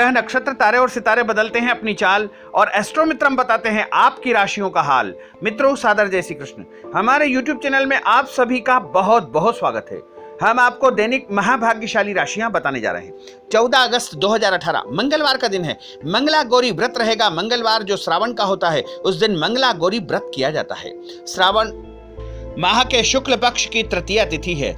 ग्रह नक्षत्र तारे और सितारे बदलते हैं अपनी चाल और एस्ट्रो मित्रम बताते हैं आपकी राशियों का हाल। मित्रों, सादर जय श्री कृष्ण। हमारे YouTube चैनल में आप सभी का बहुत बहुत स्वागत है। हम आपको दैनिक महाभाग्यशाली राशियां बताने जा रहे हैं। 14 अगस्त 2018 मंगलवार का दिन है। मंगला गौरी व्रत रहेगा। मंगलवार जो श्रावण का होता है उस दिन मंगला गौरी व्रत किया जाता है। श्रावण माह के शुक्ल पक्ष की तृतीया तिथि है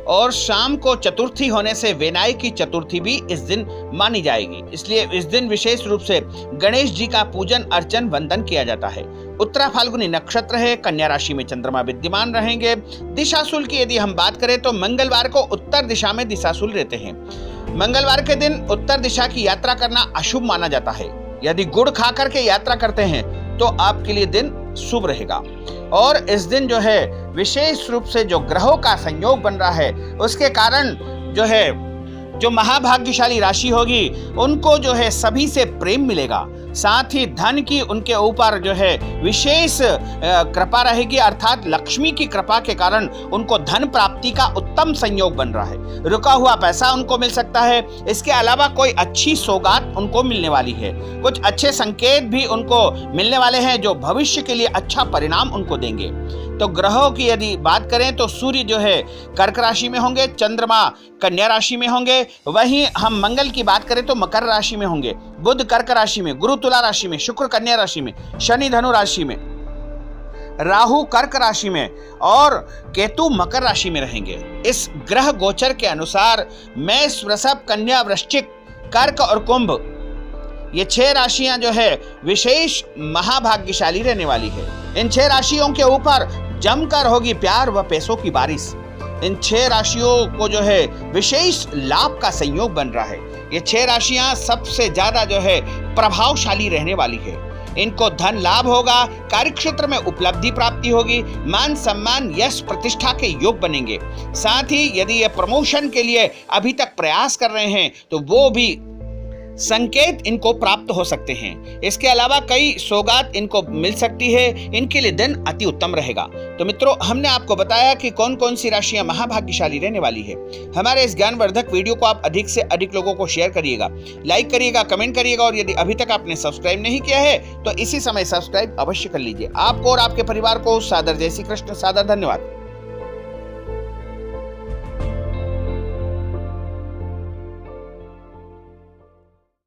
और शाम को चतुर्थी होने से वेनाई की चतुर्थी भी इस दिन मानी जाएगी। इसलिए इस दिन विशेष रूप से गणेश जी का पूजन अर्चन वंदन किया जाता है। उत्तरा फाल्गुनी नक्षत्र है। कन्या राशि में चंद्रमा विद्यमान रहेंगे। दिशाशूल की यदि हम बात करें तो मंगलवार को उत्तर दिशा में दिशाशूल रहते हैं। मंगलवार के दिन उत्तर दिशा की यात्रा करना अशुभ माना जाता है। यदि गुड़ खा करके यात्रा करते हैं तो आपके लिए दिन शुभ रहेगा। और इस दिन जो है विशेष रूप से जो ग्रहों का संयोग बन रहा है उसके कारण जो महाभाग्यशाली राशि होगी उनको जो है सभी से प्रेम मिलेगा। साथ ही धन की उनके ऊपर जो है विशेष कृपा रहेगी, अर्थात लक्ष्मी की कृपा के कारण उनको धन प्राप्ति का उत्तम संयोग बन रहा है। रुका हुआ पैसा उनको मिल सकता है। इसके अलावा कोई अच्छी सौगात उनको मिलने वाली है। कुछ अच्छे संकेत भी उनको मिलने वाले हैं जो भविष्य के लिए अच्छा परिणाम उनको देंगे। तो ग्रहों की यदि बात करें तो सूर्य जो है कर्क राशि में होंगे, चंद्रमा कन्या राशि में होंगे। वहीं हम मंगल की बात करें तो मकर राशि में होंगे, बुध कर्क राशि में, गुरु तुला राशि में, शुक्र कन्या राशि में, शनि धनु राशि में, राहु कर्क राशि में और केतु मकर राशि में रहेंगे। इस ग्रह गोचर के अनुसार मेष, वृषभ, कन्या, वृश्चिक, कर्क और कुंभ, ये 6 राशियां जो है विशेष महाभाग्यशाली रहने वाली है। इन 6 राशियों के ऊपर जमकर होगी प्यार व पैसों की बारिश। इन 6 राशियों को जो है विशेष लाभ का संयोग बन रहा है। ये 6 राशियां सबसे ज्यादा जो है प्रभावशाली रहने वाली है। इनको धन लाभ होगा, कार्यक्षेत्र में उपलब्धि प्राप्ति होगी, मान सम्मान यश प्रतिष्ठा के योग बनेंगे। साथ ही यदि ये प्रमोशन के लिए अभी तक प्रयास कर रहे हैं तो वो भी संकेत इनको प्राप्त हो सकते हैं। इसके अलावा कई सौगात इनको मिल सकती है। इनके लिए दिन अति उत्तम रहेगा। तो मित्रों, हमने आपको बताया कि कौन कौन सी राशियां महाभाग्यशाली रहने वाली है। हमारे इस ज्ञानवर्धक वीडियो को आप अधिक से अधिक लोगों को शेयर करिएगा, लाइक करिएगा, कमेंट करिएगा और यदि अभी तक आपने सब्सक्राइब नहीं किया है तो इसी समय सब्सक्राइब अवश्य कर लीजिए। आपको और आपके परिवार को सादर जय श्री कृष्ण। सादर धन्यवाद।